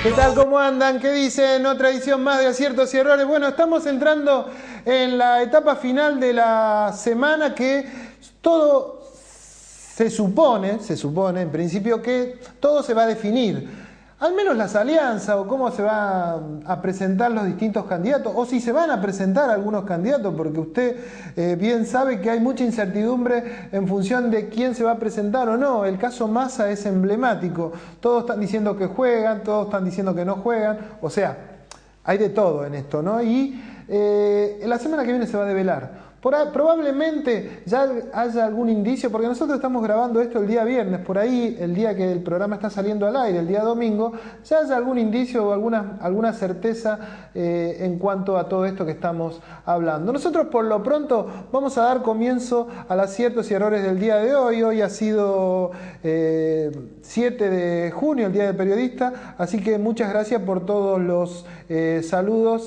¿Qué tal? ¿Cómo andan? ¿Qué dicen? Otra edición más de Aciertos y Errores. Bueno, estamos entrando en la etapa final de la semana que todo se supone en principio que todo se va a definir. Al menos las alianzas o cómo se van a presentar los distintos candidatos o si se van a presentar algunos candidatos, porque usted bien sabe que hay mucha incertidumbre en función de quién se va a presentar o no. El caso Massa es emblemático. Todos están diciendo que juegan, todos están diciendo que no juegan. O sea, hay de todo en esto, ¿no? Y la semana que viene se va a develar. Probablemente ya haya algún indicio, porque nosotros estamos grabando esto el día viernes, por ahí el día que el programa está saliendo al aire, el día domingo, ya haya algún indicio o alguna certeza en cuanto a todo esto que estamos hablando. Nosotros por lo pronto vamos a dar comienzo a los aciertos y errores del día de hoy. Hoy ha sido 7 de junio, el Día del Periodista, así que muchas gracias por todos los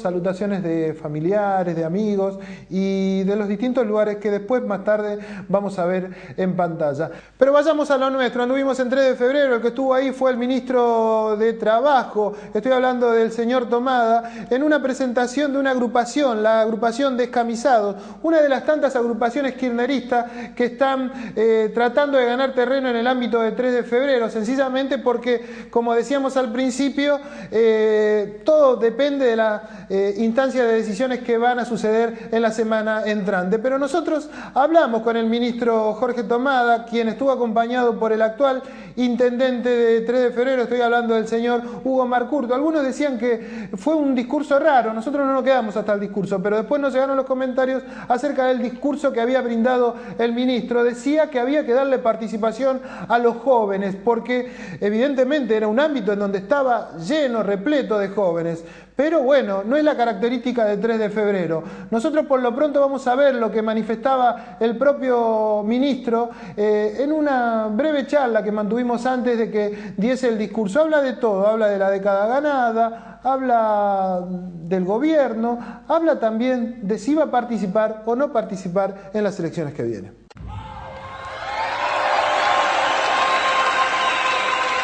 salutaciones de familiares, de amigos y de los distintos lugares que después más tarde vamos a ver en pantalla. Pero vayamos a lo nuestro. Anduvimos en 3 de febrero, el que estuvo ahí fue el ministro de Trabajo, estoy hablando del señor Tomada, en una presentación de una agrupación, la agrupación Descamisados, una de las tantas agrupaciones kirchneristas que están tratando de ganar terreno en el ámbito de 3 de febrero, sencillamente porque, como decíamos al principio, todo depende de la instancia de decisiones que van a suceder en la semana entrante. Pero nosotros hablamos con el ministro Jorge Tomada, quien estuvo acompañado por el actual intendente de 3 de febrero, estoy hablando del señor Hugo Marcurto. Algunos decían que fue un discurso raro, nosotros no nos quedamos hasta el discurso, pero después nos llegaron los comentarios acerca del discurso que había brindado el ministro. Decía que había que darle participación a los jóvenes, porque evidentemente era un ámbito en donde estaba lleno, repleto de jóvenes. Pero bueno, no es la característica de 3 de febrero. Nosotros por lo pronto vamos a ver lo que manifestaba el propio ministro en una breve charla que mantuvimos antes de que diese el discurso. Habla de todo, habla de la década ganada, habla del gobierno, habla también de si va a participar o no participar en las elecciones que vienen.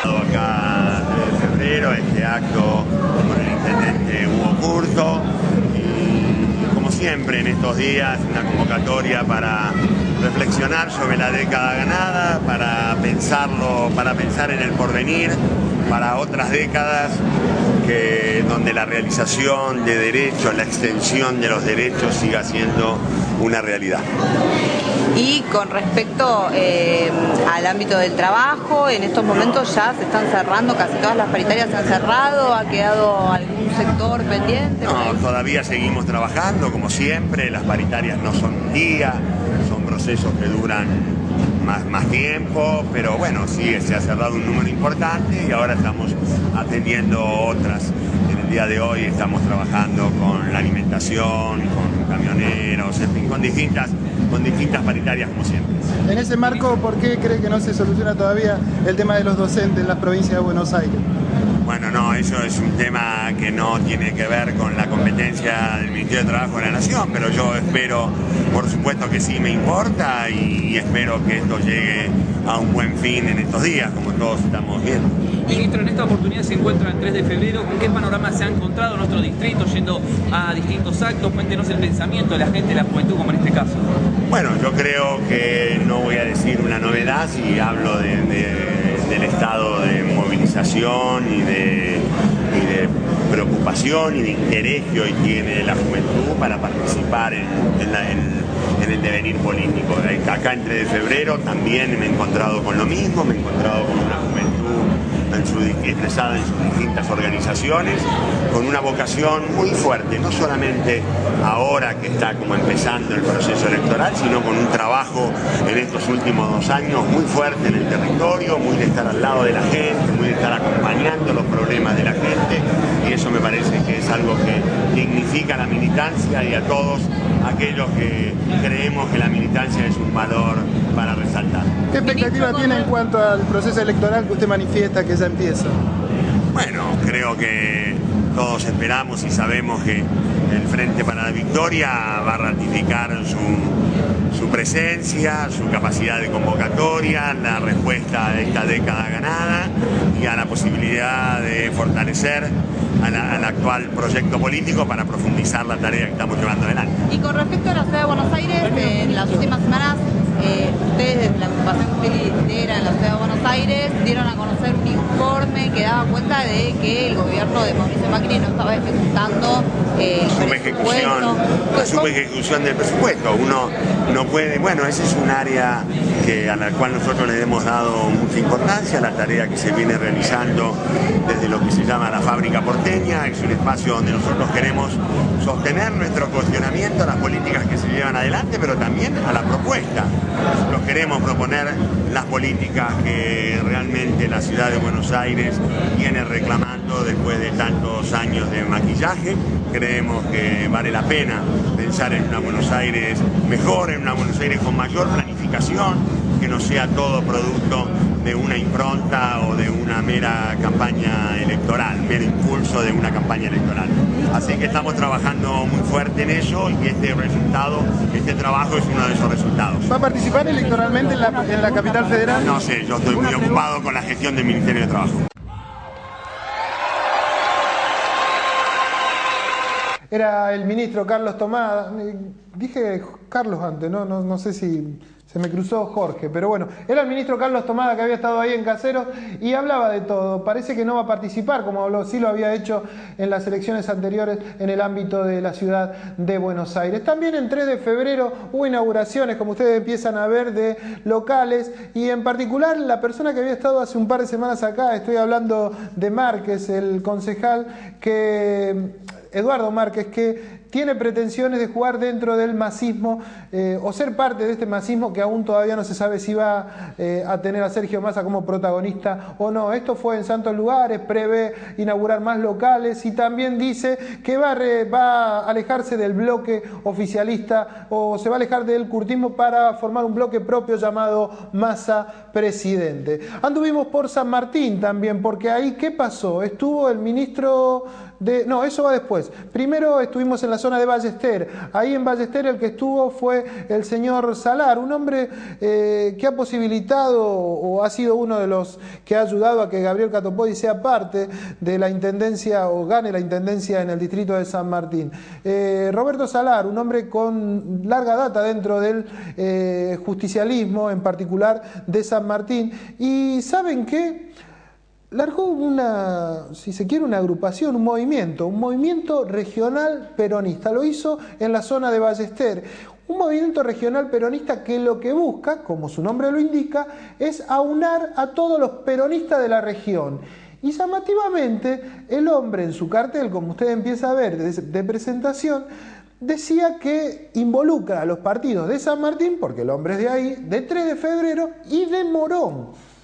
Acá en febrero, este acto con el intendente Hugo Curto y como siempre en estos días una convocatoria para reflexionar sobre la década ganada, para pensar en el porvenir, para otras décadas donde la realización de derechos, la extensión de los derechos siga siendo una realidad. Y con respecto al ámbito del trabajo, en estos momentos ya se están cerrando, casi todas las paritarias se han cerrado, ¿ha quedado algún sector pendiente? No, todavía seguimos trabajando, como siempre, las paritarias no son un día, son procesos que duran más tiempo, pero bueno, sí, se ha cerrado un número importante y ahora estamos atendiendo otras. En el día de hoy estamos trabajando con la alimentación, con camioneros, en fin, con distintas paritarias como siempre. En ese marco, ¿por qué cree que no se soluciona todavía el tema de los docentes en las provincias de Buenos Aires? Bueno, no, eso es un tema que no tiene que ver con la competencia del Ministerio de Trabajo de la Nación, pero yo espero, por supuesto que sí me importa y espero que esto llegue a un buen fin en estos días, como todos estamos viendo. Ministro, en esta oportunidad se encuentra el 3 de febrero. ¿Con qué panorama se ha encontrado en nuestro distrito yendo a distintos actos? Cuéntenos el pensamiento de la gente, de la juventud, como en este caso. Bueno, yo creo que no voy a decir una novedad si hablo del estado de movilización y de preocupación y de interés que hoy tiene la juventud para participar en el devenir político. Acá en 3 de febrero también me he encontrado con lo mismo, me he encontrado con una juventud expresada en sus distintas organizaciones, con una vocación muy fuerte, no solamente ahora que está como empezando el proceso electoral, sino con un trabajo en estos últimos 2 años muy fuerte en el territorio, muy de estar al lado de la gente, muy de estar acompañando los problemas de la gente, y eso me parece que es algo que dignifica la militancia y a todos aquellos que creemos que la militancia es un valor para resaltar. ¿Qué expectativa tiene en cuanto al proceso electoral que usted manifiesta que ya empieza? Bueno, creo que todos esperamos y sabemos que el Frente para la Victoria va a ratificar su presencia, su capacidad de convocatoria, la respuesta a esta década ganada y a la posibilidad de fortalecer al actual proyecto político para profundizar la tarea que estamos llevando adelante. Y con respecto a la ciudad de Buenos Aires, en las últimas semanas, ustedes desde la agrupación que usted lidera en la ciudad de Buenos Aires dieron a conocer un informe que daba cuenta de que el gobierno de Mauricio Macri no estaba ejecutando la subejecución del presupuesto. Uno no puede, bueno, ese es un área a la cual nosotros le hemos dado mucha importancia, la tarea que se viene realizando desde lo que se llama la fábrica porteña. Es un espacio donde nosotros queremos sostener nuestro cuestionamiento a las políticas que se llevan adelante, pero también a la propuesta. Nosotros queremos proponer las políticas que realmente la ciudad de Buenos Aires viene reclamando después de tantos años de maquillaje. Creemos que vale la pena pensar en una Buenos Aires mejor, en una Buenos Aires con mayor planificación, que no sea todo producto de una impronta o de una mera campaña electoral, mero impulso de una campaña electoral. Así que estamos trabajando muy fuerte en eso y este trabajo es uno de esos resultados. ¿Va a participar electoralmente en la capital federal? No sé, yo estoy muy ocupado con la gestión del Ministerio de Trabajo. Era el ministro Carlos Tomada. Dije Carlos antes, no sé si se me cruzó Jorge, pero bueno, era el ministro Carlos Tomada que había estado ahí en Caseros y hablaba de todo. Parece que no va a participar, como sí lo había hecho en las elecciones anteriores en el ámbito de la ciudad de Buenos Aires. También en 3 de febrero hubo inauguraciones, como ustedes empiezan a ver, de locales, y en particular la persona que había estado hace un par de semanas acá, estoy hablando de Márquez, el concejal Eduardo Márquez, que tiene pretensiones de jugar dentro del masismo o ser parte de este masismo que aún todavía no se sabe si va a tener a Sergio Massa como protagonista o no. Esto fue en Santos Lugares, prevé inaugurar más locales y también dice que va a alejarse del bloque oficialista o se va a alejar del curtismo para formar un bloque propio llamado Massa Presidente. Anduvimos por San Martín también, porque ahí ¿qué pasó? Estuvo el ministro no, eso va después. Primero estuvimos en la zona de Ballester. Ahí en Ballester el que estuvo fue el señor Salar, un hombre que ha posibilitado o ha sido uno de los que ha ayudado a que Gabriel Catopodis sea parte de la intendencia o gane la intendencia en el distrito de San Martín. Roberto Salar, un hombre con larga data dentro del justicialismo, en particular de San Martín. Y ¿saben qué? Largó si se quiere, una agrupación, un movimiento regional peronista. Lo hizo en la zona de Ballester. Un movimiento regional peronista que lo que busca, como su nombre lo indica, es aunar a todos los peronistas de la región. Y llamativamente, el hombre en su cartel, como usted empieza a ver de presentación, decía que involucra a los partidos de San Martín, porque el hombre es de ahí, de 3 de febrero y de Morón.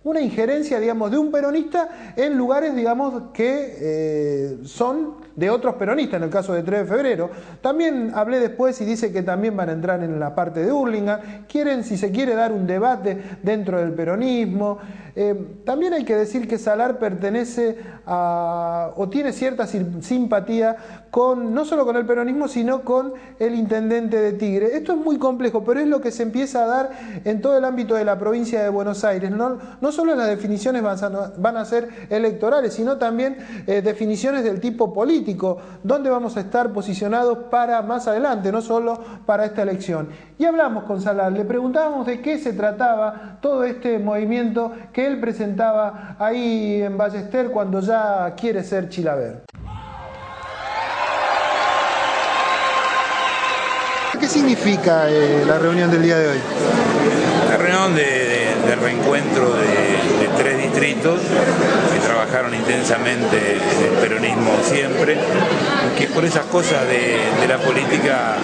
Una injerencia, digamos, de un peronista en lugares, digamos, que son de otros peronistas, en el caso de 3 de febrero. También hablé después y dice que también van a entrar en la parte de Hurlingham. Quieren, si se quiere, dar un debate dentro del peronismo. También hay que decir que Salar pertenece o tiene cierta simpatía no solo con el peronismo, sino con el intendente de Tigre. Esto es muy complejo, pero es lo que se empieza a dar en todo el ámbito de la provincia de Buenos Aires. No solo las definiciones van a ser electorales, sino también definiciones del tipo político, dónde vamos a estar posicionados para más adelante, no solo para esta elección. Y hablamos con Salar, le preguntábamos de qué se trataba todo este movimiento que él presentaba ahí en Ballester cuando ya quiere ser Chilaver. ¿Qué significa la reunión del día de hoy? La reunión de reencuentro de 3 distritos que trabajaron intensamente en el peronismo siempre, que por esas cosas de la política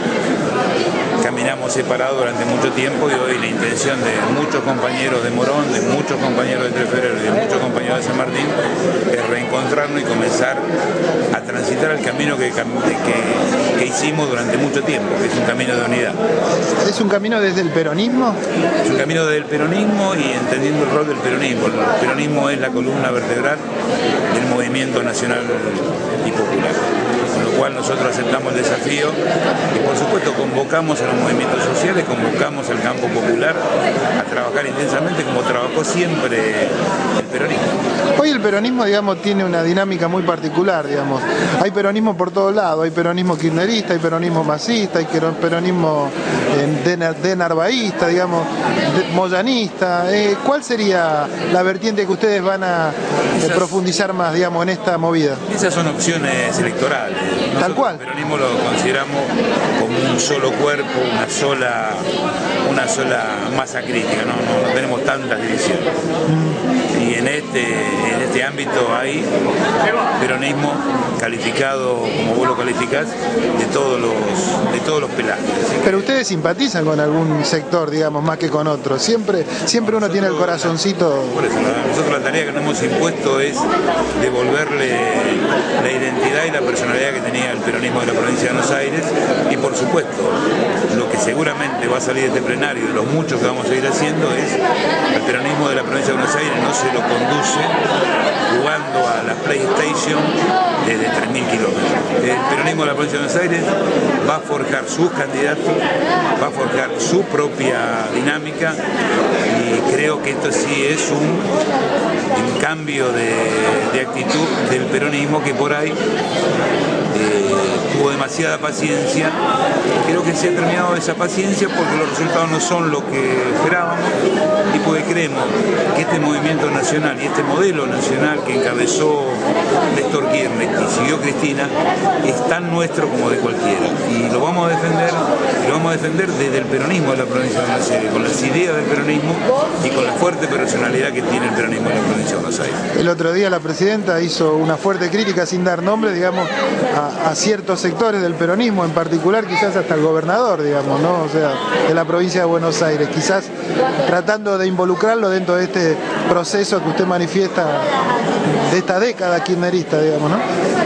caminamos separados durante mucho tiempo, y hoy la intención de muchos compañeros de Morón, de muchos compañeros de 3 de febrero y de muchos compañeros de San Martín es reencontrarnos y comenzar a transitar el camino que hicimos durante mucho tiempo, que es un camino de unidad. ¿Es un camino desde el peronismo? Es un camino desde el peronismo y entendiendo el rol del peronismo. El peronismo es la columna vertebral del movimiento nacional y popular. Con lo cual nosotros aceptamos el desafío y por supuesto convocamos a los movimientos sociales, convocamos al campo popular a trabajar intensamente como trabajó siempre el peronismo. Hoy el peronismo, digamos, tiene una dinámica muy particular, digamos. Hay peronismo por todos lados, hay peronismo kirchnerista, hay peronismo masista, hay peronismo de narvaísta, digamos, moyanista. ¿Cuál sería la vertiente que ustedes van a profundizar más, digamos, en esta movida? Esas son opciones electorales. Nosotros tal cual. El peronismo lo consideramos como un solo cuerpo, una sola masa crítica, no tenemos tantas divisiones. Y en este ámbito hay peronismo calificado, como vos lo calificás, de todos los pelajes. Pero ustedes simpatizan con algún sector, digamos, más que con otro. Siempre uno tiene el corazoncito. Por eso, nosotros la tarea que nos hemos impuesto es devolverle la identidad y la personalidad que tenía el peronismo de la provincia de Buenos Aires y por supuesto lo que seguramente va a salir de este plenario y de los muchos que vamos a ir haciendo es el peronismo de la provincia de Buenos Aires no se lo conduce jugando a la PlayStation desde 3.000 kilómetros. El peronismo de la provincia de Buenos Aires va a forjar sus candidatos, va a forjar su propia dinámica y creo que esto sí es un cambio de actitud del peronismo que por ahí tuvo demasiada paciencia. Creo que se ha terminado esa paciencia porque los resultados no son lo que esperábamos y porque creemos que este movimiento nacional y este modelo nacional que encabezó Néstor Kirchner y siguió Cristina es tan nuestro como de cualquiera y lo vamos a defender desde el peronismo de la provincia de Buenos Aires, con las ideas del peronismo y con la fuerte personalidad que tiene el peronismo de la provincia de Buenos Aires. El otro día la presidenta hizo una fuerte crítica sin dar nombre, digamos, a ciertos sectores del peronismo, en particular quizás hasta el gobernador, digamos, ¿no? O sea, de la provincia de Buenos Aires, quizás tratando de involucrarlo dentro de este proceso que usted manifiesta de esta década kirchnerista, digamos, ¿no?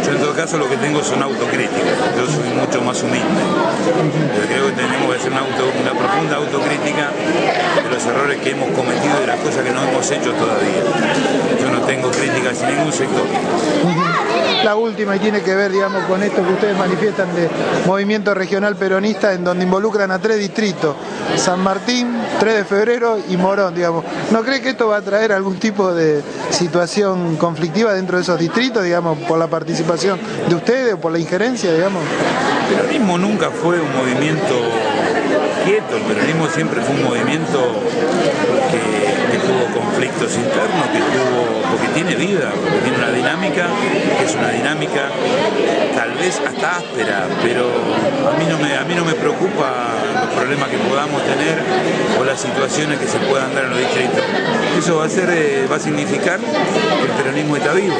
Yo en todo caso lo que tengo son autocríticas, yo soy mucho más humilde. Yo creo que tenemos que hacer una profunda autocrítica de los errores que hemos cometido y de las cosas que no hemos hecho todavía. Yo no tengo críticas en ningún sector. La última, y tiene que ver, digamos, con esto que ustedes manifiestan de movimiento regional peronista, en donde involucran a 3 distritos, San Martín, 3 de Febrero y Morón, digamos. ¿No cree que esto va a traer algún tipo de situación conflictiva dentro de esos distritos, digamos, por la participación de ustedes o por la injerencia, digamos? El peronismo nunca fue un movimiento quieto, el peronismo siempre fue un movimiento que tuvo conflictos internos, porque tiene vida, porque tiene una dinámica, que es una dinámica tal vez hasta áspera, pero a mí no me preocupa los problemas que podamos tener o las situaciones que se puedan dar en los distritos. Eso va a significar que el peronismo está vivo.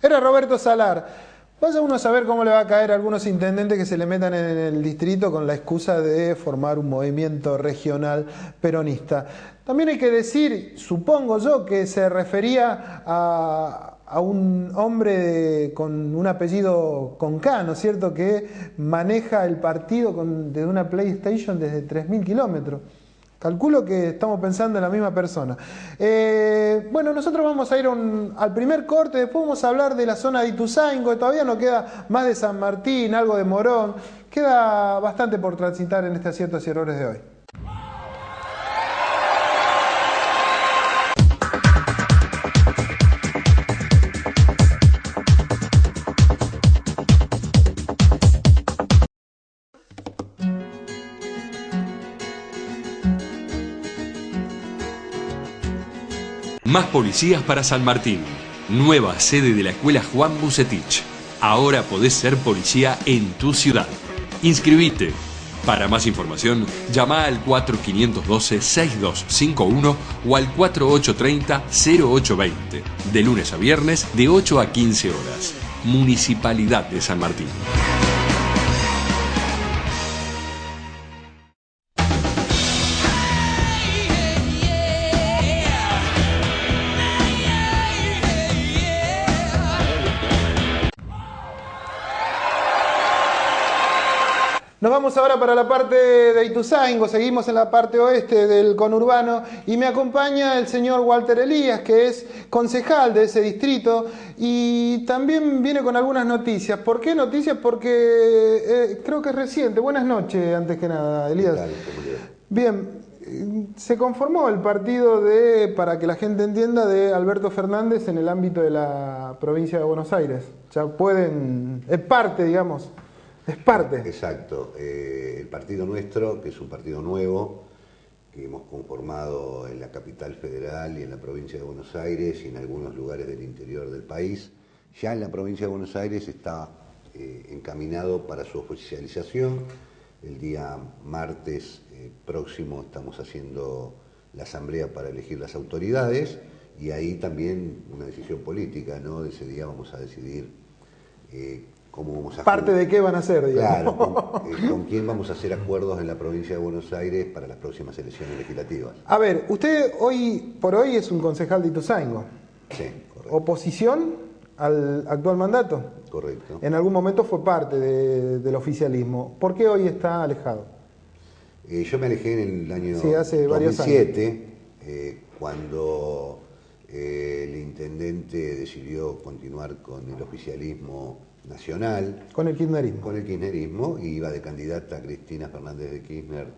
Era Roberto Salar. Vaya uno a saber cómo le va a caer a algunos intendentes que se le metan en el distrito con la excusa de formar un movimiento regional peronista. También hay que decir, supongo yo, que se refería a un hombre con un apellido con K, ¿no es cierto?, que maneja el partido desde una PlayStation desde 3.000 kilómetros. Calculo que estamos pensando en la misma persona. Bueno, nosotros vamos a ir al primer corte, después vamos a hablar de la zona de Ituzaingó, todavía nos queda más de San Martín, algo de Morón, queda bastante por transitar en este Aciertos y Errores de hoy. Más policías para San Martín. Nueva sede de la Escuela Juan Bucetich. Ahora podés ser policía en tu ciudad. Inscribite. Para más información, llama al 4512-6251 o al 4830-0820. De lunes a viernes, de 8 a 15 horas. Municipalidad de San Martín. Nos vamos ahora para la parte de Ituzaingó, seguimos en la parte oeste del conurbano y me acompaña el señor Walter Elías, que es concejal de ese distrito y también viene con algunas noticias. ¿Por qué noticias? Porque creo que es reciente. Buenas noches, antes que nada, Elías. Bien, se conformó el partido para que la gente entienda, de Alberto Fernández en el ámbito de la provincia de Buenos Aires. Ya es parte, digamos. Es parte. Exacto. El partido nuestro, que es un partido nuevo, que hemos conformado en la capital federal y en la provincia de Buenos Aires y en algunos lugares del interior del país, ya en la provincia de Buenos Aires está encaminado para su oficialización. El día martes próximo estamos haciendo la asamblea para elegir las autoridades y ahí también una decisión política, ¿no? Ese día vamos a decidir cómo vamos a... ¿Parte de qué van a hacer, digamos? Claro, con quién vamos a hacer acuerdos en la provincia de Buenos Aires para las próximas elecciones legislativas. A ver, usted hoy por hoy es un concejal de Ituzaingó. Sí, correcto. ¿Oposición al actual mandato? Correcto. En algún momento fue parte del oficialismo. ¿Por qué hoy está alejado? Yo me alejé en el año hace varios 2007, cuando el intendente decidió continuar con el oficialismo nacional. Con el kirchnerismo. Con el kirchnerismo, y iba de candidata Cristina Fernández de Kirchner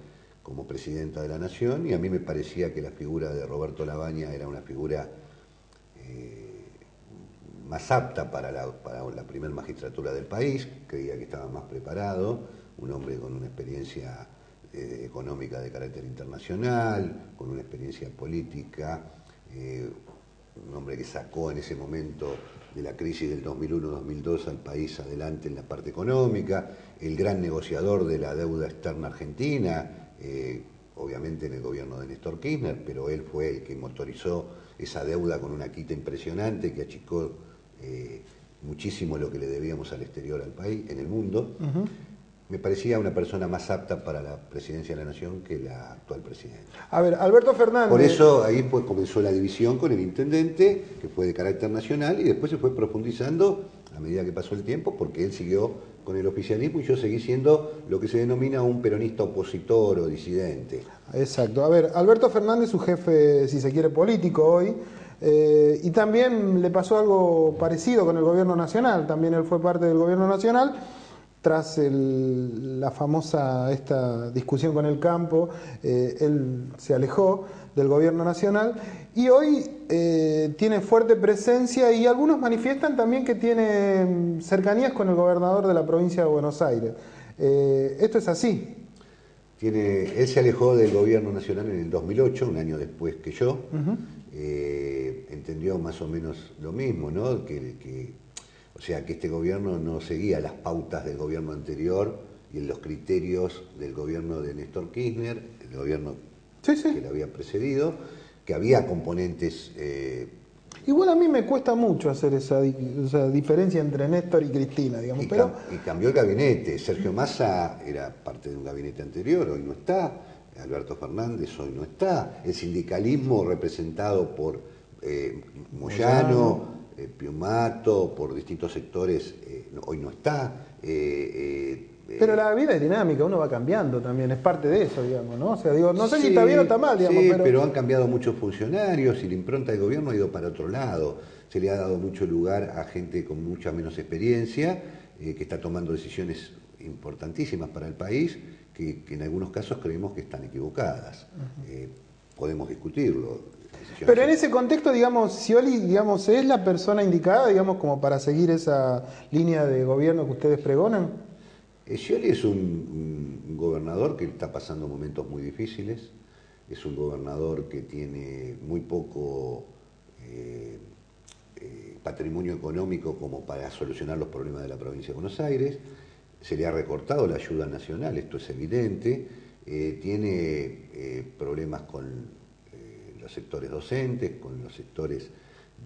como presidenta de la Nación, y a mí me parecía que la figura de Roberto Labaña era una figura más apta para la primer magistratura del país. Creía que estaba más preparado, un hombre con una experiencia económica de carácter internacional, con una experiencia política, un hombre que sacó en ese momento de la crisis del 2001-2002 al país adelante en la parte económica, el gran negociador de la deuda externa argentina, obviamente en el gobierno de Néstor Kirchner, pero él fue el que motorizó esa deuda con una quita impresionante que achicó muchísimo lo que le debíamos al exterior, al país, en el mundo. Me parecía una persona más apta para la presidencia de la Nación que la actual presidenta. A ver, Alberto Fernández... Por eso ahí pues comenzó la división con el intendente, que fue de carácter nacional, y después se fue profundizando a medida que pasó el tiempo, porque él siguió con el oficialismo y yo seguí siendo lo que se denomina un peronista opositor o disidente. Exacto. A ver, Alberto Fernández, su jefe, si se quiere, político hoy, y también le pasó algo parecido con el gobierno nacional. También él fue parte del gobierno nacional. Tras la famosa esta discusión con el campo, él se alejó del gobierno nacional y hoy tiene fuerte presencia, y algunos manifiestan también que tiene cercanías con el gobernador de la provincia de Buenos Aires. ¿Esto es así? Él se alejó del gobierno nacional en el 2008, un año después que yo. Entendió más o menos lo mismo, ¿no? O sea, que este gobierno no seguía las pautas del gobierno anterior y los criterios del gobierno de Néstor Kirchner, el gobierno que lo había precedido, que había componentes... Igual a mí me cuesta mucho hacer esa diferencia entre Néstor y Cristina, digamos. Y cambió el gabinete. Sergio Massa era parte de un gabinete anterior, hoy no está. Alberto Fernández hoy no está. El sindicalismo representado por Moyano, Piumato, por distintos sectores, hoy no está. Pero la vida es dinámica, uno va cambiando también, es parte de eso, digamos, ¿no? O sea, digo, no sé si está bien o está mal, digamos. Sí, pero han cambiado muchos funcionarios y la impronta del gobierno ha ido para otro lado. Se le ha dado mucho lugar a gente con mucha menos experiencia, que está tomando decisiones importantísimas para el país, que en algunos casos creemos que están equivocadas. Podemos discutirlo. Pero en ese contexto, digamos, Scioli, digamos, ¿es la persona indicada, digamos, como para seguir esa línea de gobierno que ustedes pregonan? Scioli es un gobernador que está pasando momentos muy difíciles, es un gobernador que tiene muy poco patrimonio económico como para solucionar los problemas de la provincia de Buenos Aires, se le ha recortado la ayuda nacional, esto es evidente, tiene problemas con los sectores docentes, con los sectores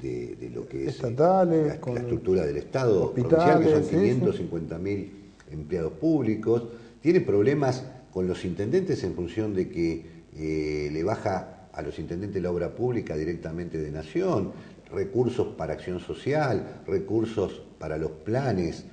de lo que es estatales, la estructura del Estado hospitales, provincial, que son 550.000 empleados públicos, tiene problemas con los intendentes en función de que le baja a los intendentes la obra pública directamente de Nación, recursos para acción social, recursos para los planes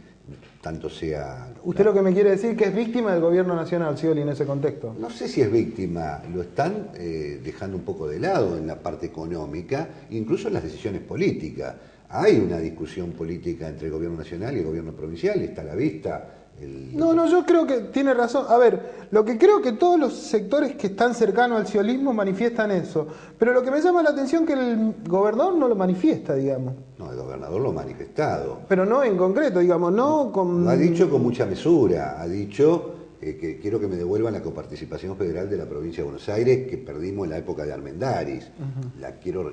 tanto sea... ¿Usted lo que me quiere decir que es víctima del gobierno nacional, Scioli, en ese contexto? No sé si es víctima, lo están dejando un poco de lado en la parte económica, incluso en las decisiones políticas. Hay una discusión política entre el gobierno nacional y el gobierno provincial, está a la vista. No, yo creo que tiene razón. A ver, lo que creo que todos los sectores que están cercanos al ciolismo manifiestan eso. Pero lo que me llama la atención es que el gobernador no lo manifiesta, digamos. No, el gobernador lo ha manifestado. Pero no en concreto, digamos, no con... Lo ha dicho con mucha mesura, ha dicho que quiero que me devuelvan la coparticipación federal de la provincia de Buenos Aires que perdimos en la época de Armendáriz.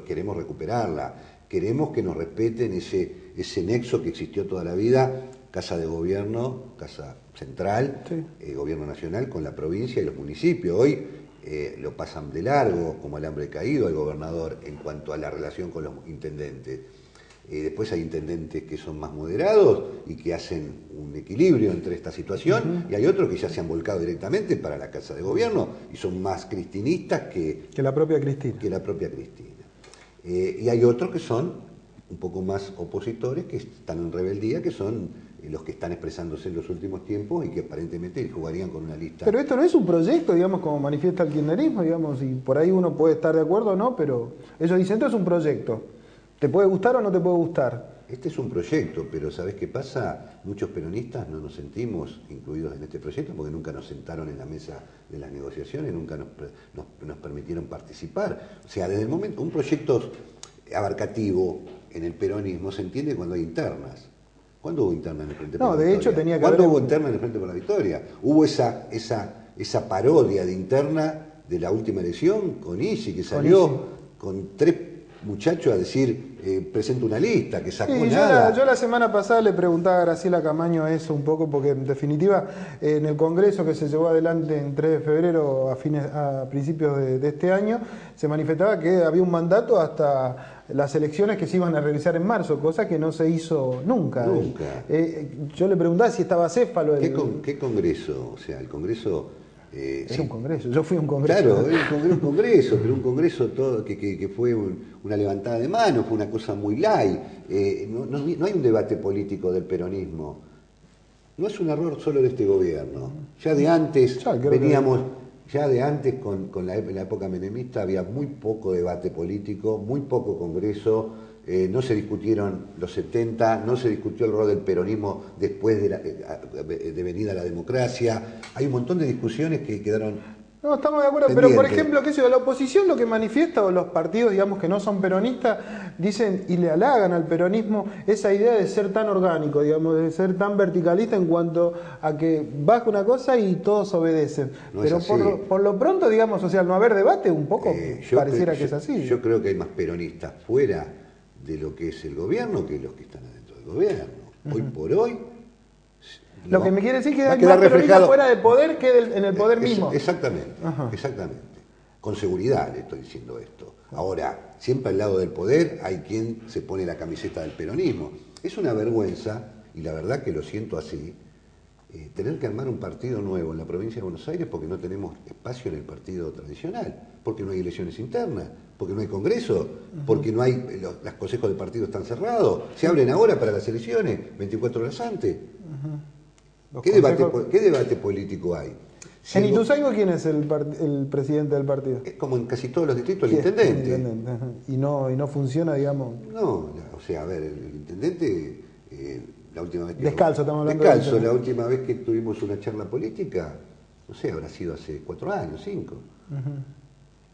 Queremos recuperarla, queremos que nos respeten ese nexo que existió toda la vida, Casa de Gobierno, Casa Central, sí. Gobierno Nacional con la provincia y los municipios. Hoy lo pasan de largo, como alambre caído al gobernador en cuanto a la relación con los intendentes. Después hay intendentes que son más moderados y que hacen un equilibrio entre esta situación, y hay otros que ya se han volcado directamente para la Casa de Gobierno y son más cristinistas que la propia Cristina. Y hay otros que son un poco más opositores, que están en rebeldía, que son los que están expresándose en los últimos tiempos y que aparentemente jugarían con una lista. Pero esto no es un proyecto, digamos, como manifiesta el kirchnerismo, digamos, y por ahí uno puede estar de acuerdo o no, pero ellos dicen, esto es un proyecto. ¿Te puede gustar o no te puede gustar? Este es un proyecto, pero ¿sabés qué pasa? Muchos peronistas no nos sentimos incluidos en este proyecto porque nunca nos sentaron en la mesa de las negociaciones, nunca nos permitieron participar. O sea, desde el momento, un proyecto abarcativo en el peronismo se entiende cuando hay internas. ¿Cuándo hubo interna en el Frente por la Victoria? No, de hecho tenía que ¿Cuándo hubo interna en el Frente por la Victoria? Hubo esa parodia de interna de la última elección con Isi, que salió con 3 muchachos a decir, presento una lista, que sacó nada. Yo la semana pasada le preguntaba a Graciela Camaño eso un poco, porque en definitiva en el congreso que se llevó adelante en 3 de febrero a principios de este año, se manifestaba que había un mandato hasta las elecciones que se iban a realizar en marzo, cosa que no se hizo nunca. Yo le preguntaba si estaba acéfalo. ¿Qué congreso? O sea, el congreso... Era un congreso, yo fui a un congreso. Claro, era un congreso, pero un congreso todo que fue una levantada de manos, fue una cosa muy light. No hay un debate político del peronismo. No es un error solo de este gobierno. Ya de antes con la época menemista había muy poco debate político, muy poco congreso. No se discutieron los 70, no se discutió el rol del peronismo después de venida la democracia. Hay un montón de discusiones que quedaron... No, estamos de acuerdo, pero por ejemplo, la oposición lo que manifiesta, o los partidos, digamos, que no son peronistas, dicen y le halagan al peronismo esa idea de ser tan orgánico, digamos, de ser tan verticalista en cuanto a que baja una cosa y todos obedecen. No, pero por lo pronto, digamos, o sea, al no haber debate, un poco pareciera que es así. Yo creo que hay más peronistas fuera de lo que es el gobierno que los que están adentro del gobierno. Hoy por hoy... Lo que me quiere decir que hay más peronistas fuera del poder que en el poder mismo. Exactamente. Con seguridad le estoy diciendo esto. Ahora, siempre al lado del poder hay quien se pone la camiseta del peronismo. Es una vergüenza, y la verdad que lo siento así, tener que armar un partido nuevo en la provincia de Buenos Aires porque no tenemos espacio en el partido tradicional, porque no hay elecciones internas, porque no hay congreso, porque no hay, los consejos del partido están cerrados, se abren ahora para las elecciones, 24 horas antes. ¿Qué debate político hay? ¿En Ituzaingó quién es el presidente del partido? Es como en casi todos los distritos, el intendente. Y no funciona, digamos. No, o sea, a ver, el intendente, la última vez que... Descalzo, estamos hablando. Descalzo, la última vez que tuvimos una charla política, no sé, habrá sido hace 4 años, 5.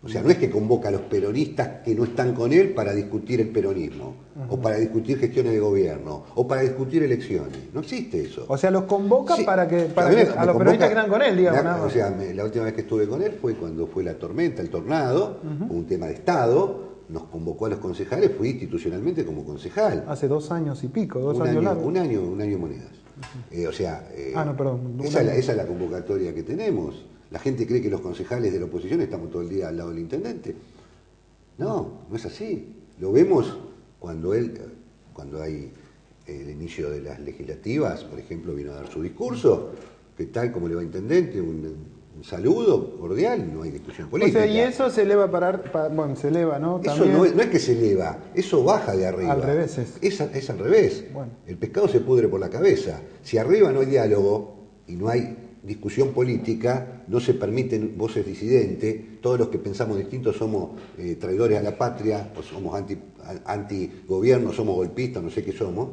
O sea, no es que convoca a los peronistas que no están con él para discutir el peronismo, o para discutir gestiones de gobierno, o para discutir elecciones. No existe eso. O sea, los convoca para que a los peronistas que están con él, digamos. O sea, la última vez que estuve con él fue cuando fue la tormenta, el tornado, un tema de Estado, nos convocó a los concejales, fui institucionalmente como concejal. Hace 2 años y pico, 2 años años largos. Un año y monedas. Perdón. Esa es la convocatoria que tenemos. La gente cree que los concejales de la oposición estamos todo el día al lado del intendente. No es así. Lo vemos cuando hay el inicio de las legislativas, por ejemplo, vino a dar su discurso. ¿Qué tal? ¿Cómo le va, intendente? un saludo cordial, no hay discusión política. O sea, y eso se eleva bueno, se eleva, ¿no? Eso También, no es que se eleva, eso baja de arriba. Al revés es al revés. Bueno. El pescado se pudre por la cabeza. Si arriba no hay diálogo y no hay discusión política, no se permiten voces disidentes, todos los que pensamos distintos somos traidores a la patria, o somos anti-gobierno, somos golpistas, no sé qué somos.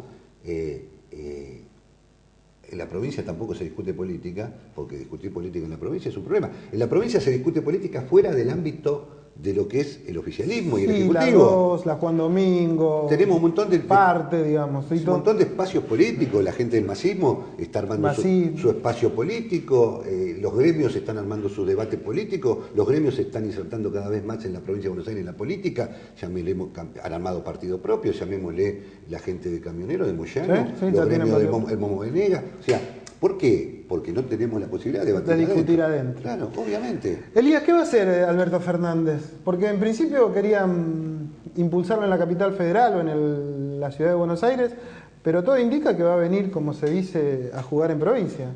En la provincia tampoco se discute política, porque discutir política en la provincia es un problema. En la provincia se discute política fuera del ámbito de lo que es el oficialismo y el ejecutivo. La Juan Domingo. Tenemos un montón de digamos. Un montón de espacios políticos. La gente del masismo está armando su espacio político. Los gremios están armando su debate político. Los gremios se están insertando cada vez más en la provincia de Buenos Aires en la política. Han armado partido propio. Llamémosle la gente de Camionero, de Moyano, los gremios del Momo Venegas. O sea, ¿por qué? Porque no tenemos la posibilidad de discutir adentro. Claro, obviamente. Elías, ¿qué va a hacer Alberto Fernández? Porque en principio querían impulsarlo en la capital federal o en la ciudad de Buenos Aires, pero todo indica que va a venir, como se dice, a jugar en provincia.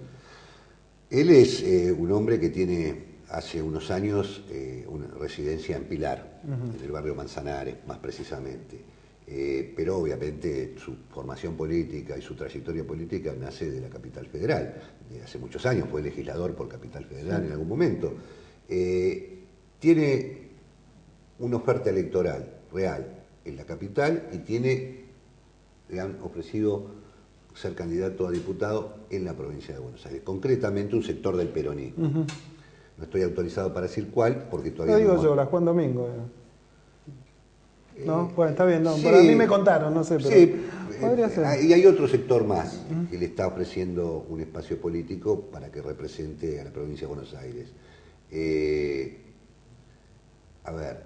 Él es un hombre que tiene hace unos años una residencia en Pilar, en el barrio Manzanares, más precisamente. Pero obviamente su formación política y su trayectoria política nace de la capital federal. Hace muchos años fue legislador por capital federal en algún momento. Tiene una oferta electoral real en la capital y le han ofrecido ser candidato a diputado en la provincia de Buenos Aires, concretamente un sector del peronismo. No estoy autorizado para decir cuál, porque todavía lo digo yo, la Juan Domingo. ¿No? Bueno, está bien, no. Sí, Para mí me contaron, no sé, pero sí, podría ser. Y hay otro sector más que le está ofreciendo un espacio político para que represente a la provincia de Buenos Aires. A ver,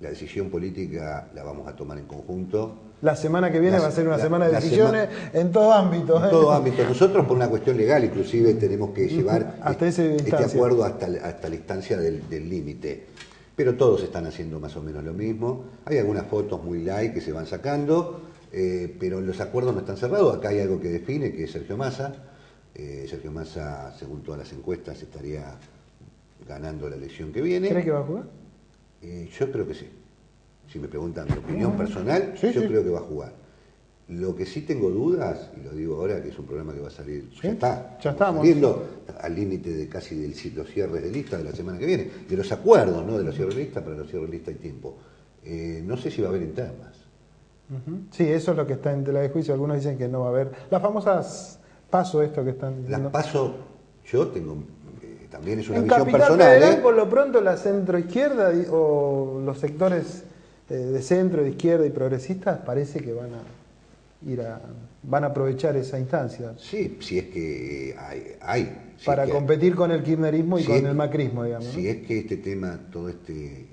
la decisión política la vamos a tomar en conjunto. La semana que viene va a ser una semana de decisiones en todo ámbito. En todo ámbito. Nosotros, por una cuestión legal, inclusive, tenemos que llevar hasta este acuerdo hasta la instancia del límite. Pero todos están haciendo más o menos lo mismo. Hay algunas fotos muy light que se van sacando, pero los acuerdos no están cerrados. Acá hay algo que define, que es Sergio Massa. Sergio Massa, según todas las encuestas, estaría ganando la elección que viene. ¿Crees que va a jugar? Yo creo que sí. Si me preguntan mi opinión personal, yo creo que va a jugar. Lo que sí tengo dudas, y lo digo ahora, que es un programa que va a salir, ya estamos saliendo al límite de casi de los cierres de lista de la semana que viene, de los acuerdos, no de los cierres de lista, para los cierres de lista hay tiempo. No sé si va a haber internas. Sí, eso es lo que está en tela de juicio. Algunos dicen que no va a haber. Las famosas PASO, esto que están diciendo. Las PASO, yo tengo, también es una en visión Capital personal. Federal, por lo pronto, la centro-izquierda o los sectores de centro, de izquierda y progresistas parece que van a aprovechar esa instancia. Sí, si es que hay si para es que competir con el kirchnerismo y con el macrismo, digamos. Si es que este tema, todo este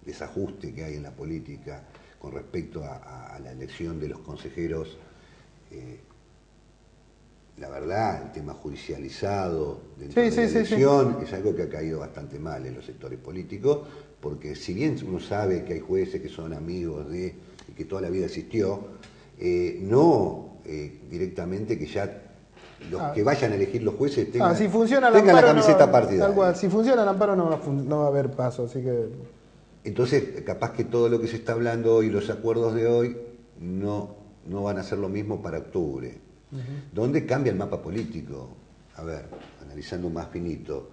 desajuste que hay en la política con respecto a la elección de los consejeros, la verdad, el tema judicializado dentro de la elección es algo que ha caído bastante mal en los sectores políticos, porque si bien uno sabe que hay jueces que son amigos y que toda la vida existió, no directamente que ya los que vayan a elegir los jueces tengan, si funciona tengan la camiseta partidaria. Tal cual, si funciona el amparo no va a haber paso, así que... Entonces, capaz que todo lo que se está hablando hoy, los acuerdos de hoy, no van a ser lo mismo para octubre. ¿Dónde cambia el mapa político? A ver, analizando más finito,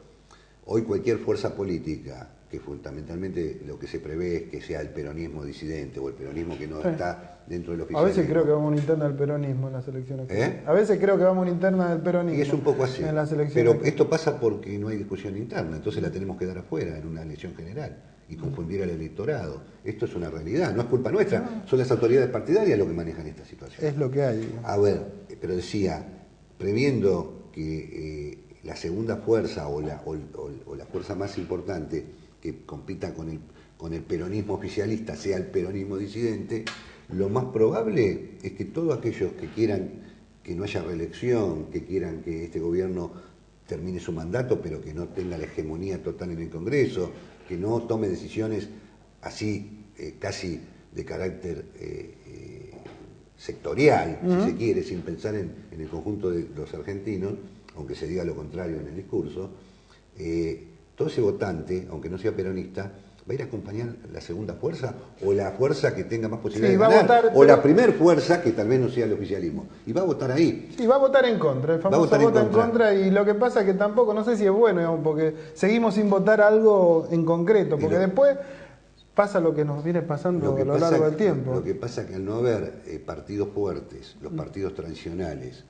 hoy cualquier fuerza política, que fundamentalmente lo que se prevé es que sea el peronismo disidente o el peronismo que no está dentro del oficialismo. A veces creo que vamos a una interna del peronismo en las elecciones. A veces creo que vamos a una interna del peronismo. Y es un poco así. En las elecciones. Pero esto pasa porque no hay discusión interna, entonces la tenemos que dar afuera en una elección general y confundir al electorado. Esto es una realidad, no es culpa nuestra, son las autoridades partidarias lo que manejan esta situación. Es lo que hay. A ver, pero decía, previendo que la segunda fuerza o la fuerza más importante que compita con el peronismo oficialista sea el peronismo disidente, lo más probable es que todos aquellos que quieran que no haya reelección, que quieran que este gobierno termine su mandato, pero que no tenga la hegemonía total en el Congreso, que no tome decisiones así casi de carácter sectorial, si se quiere, sin pensar en el conjunto de los argentinos, aunque se diga lo contrario en el discurso, todo ese votante, aunque no sea peronista, va a ir a acompañar la segunda fuerza o la fuerza que tenga más posibilidades de ganar, o la primer fuerza que tal vez no sea el oficialismo, y va a votar ahí. Y va a votar en contra, el famoso voto en contra, y lo que pasa es que tampoco, no sé si es bueno, digamos, porque seguimos sin votar algo en concreto, porque después pasa lo que nos viene pasando a lo largo del tiempo. Lo que pasa es que al no haber partidos fuertes, los partidos tradicionales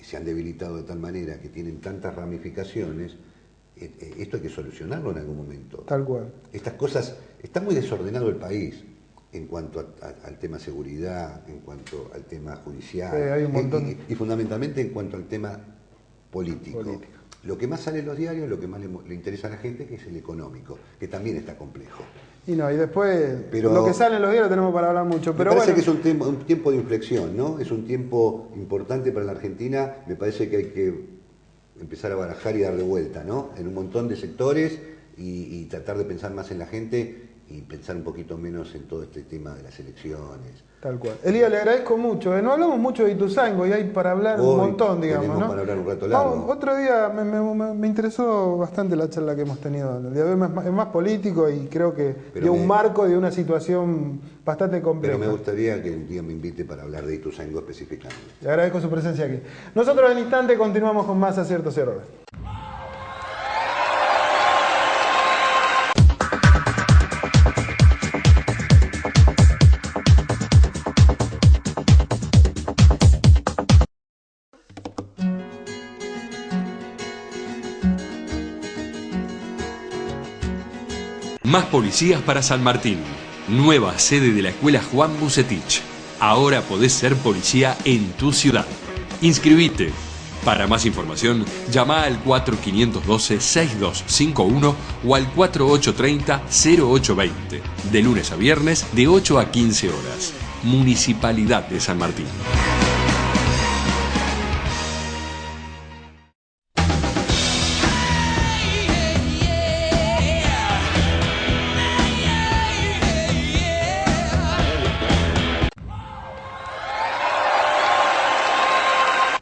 se han debilitado de tal manera que tienen tantas ramificaciones. Esto hay que solucionarlo en algún momento. Tal cual. Estas cosas, está muy desordenado el país en cuanto al tema seguridad, en cuanto al tema judicial, hay un montón. Y fundamentalmente en cuanto al tema político. Lo que más sale en los diarios, lo que más le interesa a la gente, que es el económico, que también está complejo. Y después lo que sale en los diarios tenemos para hablar mucho. Pero me parece que es un tiempo de inflexión, ¿no? Es un tiempo importante para la Argentina. Me parece que hay que empezar a barajar y darle vuelta, ¿no? En un montón de sectores y tratar de pensar más en la gente y pensar un poquito menos en todo este tema de las elecciones. Tal cual. Elías, le agradezco mucho. No hablamos mucho de Ituzaingó y hay para hablar un montón, digamos, ¿no? Para hablar un rato largo. Otro día me interesó bastante la charla que hemos tenido. El día de hoy es más político y creo que dio un marco de una situación bastante compleja. Pero me gustaría que un día me invite para hablar de Ituzaingó específicamente. Le agradezco su presencia aquí. Nosotros en instante continuamos con más Aciertos y Errores. Más policías para San Martín. Nueva sede de la Escuela Juan Bucetich. Ahora podés ser policía en tu ciudad. Inscribite. Para más información, llama al 4512-6251 o al 4830-0820. De lunes a viernes, de 8 a 15 horas. Municipalidad de San Martín.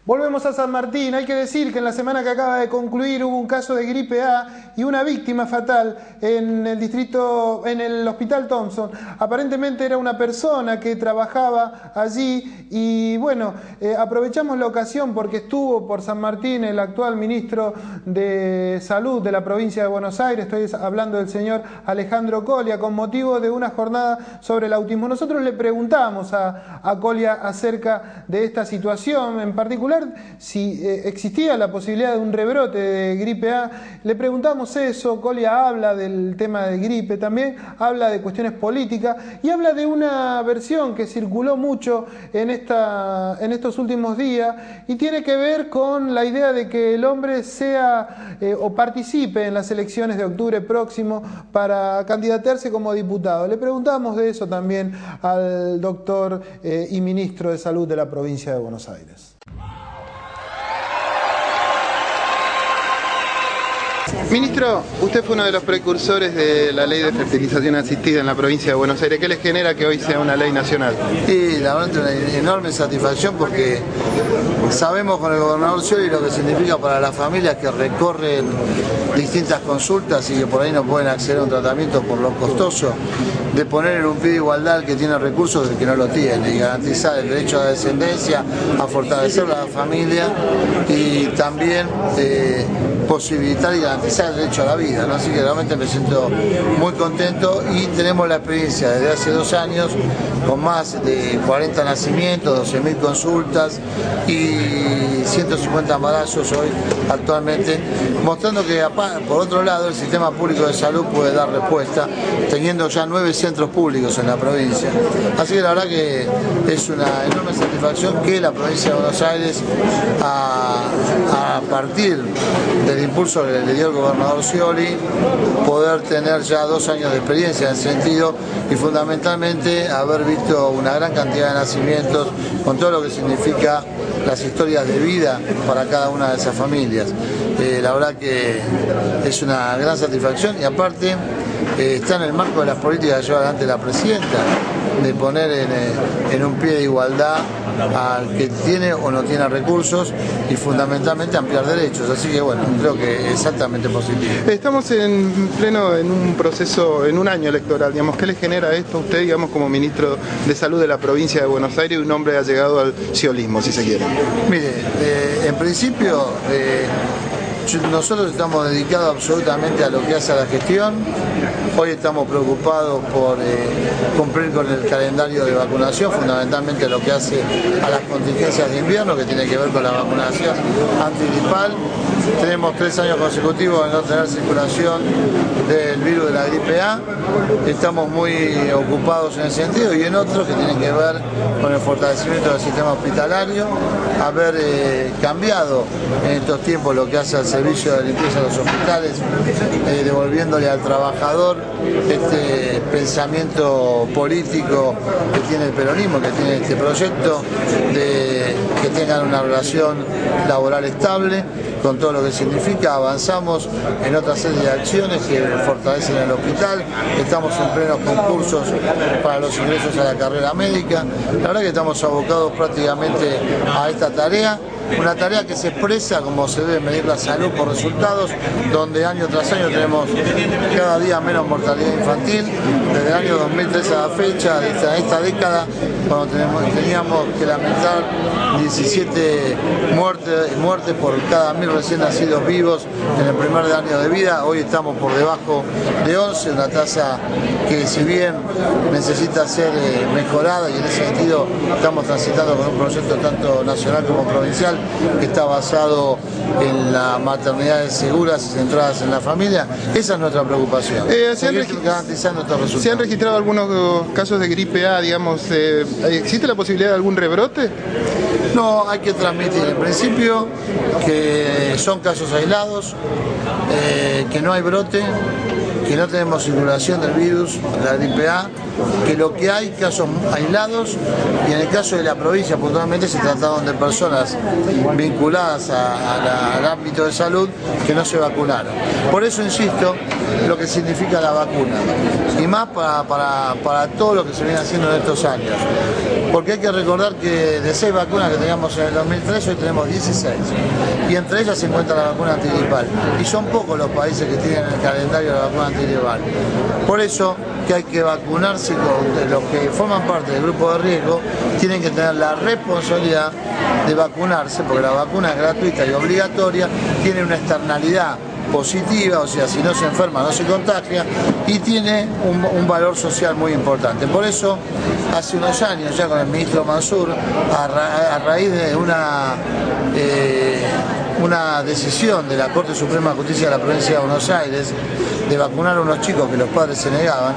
Volvemos a San Martín. Hay que decir que en la semana que acaba de concluir hubo un caso de gripe A y una víctima fatal en el Hospital Thompson. Aparentemente era una persona que trabajaba allí y bueno, aprovechamos la ocasión porque estuvo por San Martín el actual ministro de Salud de la provincia de Buenos Aires, estoy hablando del señor Alejandro Colia, con motivo de una jornada sobre el autismo. Nosotros le preguntamos a Colia acerca de esta situación, en particular si existía la posibilidad de un rebrote de gripe A. Le preguntamos eso. Colia habla del tema de gripe, también habla de cuestiones políticas y habla de una versión que circuló mucho en estos últimos días y tiene que ver con la idea de que el hombre sea o participe en las elecciones de octubre próximo para candidatearse como diputado. Le preguntamos de eso también al doctor y ministro de Salud de la provincia de Buenos Aires. Ministro, usted fue uno de los precursores de la ley de fertilización asistida en la provincia de Buenos Aires. ¿Qué les genera que hoy sea una ley nacional? Sí, la verdad es una enorme satisfacción porque sabemos con el gobernador Scioli lo que significa para las familias que recorren distintas consultas y que por ahí no pueden acceder a un tratamiento por lo costoso, de poner en un pie de igualdad al que tiene recursos del que no lo tiene y garantizar el derecho a la descendencia, a fortalecer la familia y también posibilitar y garantizar el derecho a la vida, ¿no? Así que realmente me siento muy contento y tenemos la experiencia desde hace 2 años con más de 40 nacimientos, 12.000 consultas y 150 embarazos hoy actualmente, mostrando que por otro lado el sistema público de salud puede dar respuesta, teniendo ya 9 centros públicos en la provincia. Así que la verdad que es una enorme satisfacción que la provincia de Buenos Aires, a partir del impulso que le dio el gobernador Scioli, poder tener ya 2 años de experiencia en ese sentido y fundamentalmente haber visto una gran cantidad de nacimientos con todo lo que significa las historias de vida para cada una de esas familias. La verdad que es una gran satisfacción y aparte está en el marco de las políticas que lleva adelante la presidenta, de poner en un pie de igualdad al que tiene o no tiene recursos y fundamentalmente ampliar derechos. Así que bueno, creo que es exactamente positivo. Estamos en pleno, en un proceso, en un año electoral, digamos, ¿qué le genera esto a usted, digamos, como ministro de Salud de la provincia de Buenos Aires y un hombre ha llegado al ciolismo, si se quiere? Mire, en principio nosotros estamos dedicados absolutamente a lo que hace a la gestión. Hoy estamos preocupados por cumplir con el calendario de vacunación, fundamentalmente lo que hace a las contingencias de invierno, que tiene que ver con la vacunación antigripal. Tenemos 3 años consecutivos de no tener circulación del virus de la gripe A. Estamos muy ocupados en ese sentido y en otros que tienen que ver con el fortalecimiento del sistema hospitalario, haber cambiado en estos tiempos lo que hace al servicio de limpieza de los hospitales, devolviéndole al trabajador este pensamiento político que tiene el peronismo, que tiene este proyecto, de que tengan una relación laboral estable, con todo lo que significa. Avanzamos en otra serie de acciones que fortalecen el hospital, estamos en plenos concursos para los ingresos a la carrera médica. La verdad que estamos abocados prácticamente a esta tarea. Una tarea que se expresa como se debe medir la salud por resultados, donde año tras año tenemos cada día menos mortalidad infantil. Desde el año 2003 a la fecha, de esta década, cuando teníamos que lamentar 17 muertes por cada 1000 recién nacidos vivos en el primer año de vida, hoy estamos por debajo de 11, una tasa que si bien necesita ser mejorada, y en ese sentido estamos transitando con un proyecto tanto nacional como provincial que está basado en las maternidades seguras y centradas en la familia. Esa es nuestra preocupación. Seguir garantizando estos resultados. ¿Se han registrado algunos casos de gripe A, digamos? ¿Existe la posibilidad de algún rebrote? No, hay que transmitir en principio que son casos aislados, que no hay brote, que no tenemos circulación del virus, la gripe A, que lo que hay casos aislados, y en el caso de la provincia puntualmente se trataron de personas vinculadas al ámbito de salud que no se vacunaron. Por eso insisto lo que significa la vacuna, y más para todo lo que se viene haciendo en estos años. Porque hay que recordar que de 6 vacunas que teníamos en el 2003, hoy tenemos 16. Y entre ellas se encuentra la vacuna antigripal. Y son pocos los países que tienen el calendario de la vacuna antigripal. Por eso que hay que vacunarse con los que forman parte del grupo de riesgo, tienen que tener la responsabilidad de vacunarse, porque la vacuna es gratuita y obligatoria, tiene una externalidad positiva, o sea, si no se enferma no se contagia, y tiene un valor social muy importante. Por eso, hace unos años, ya con el ministro Mansur, a raíz de una decisión de la Corte Suprema de Justicia de la Provincia de Buenos Aires de vacunar a unos chicos que los padres se negaban,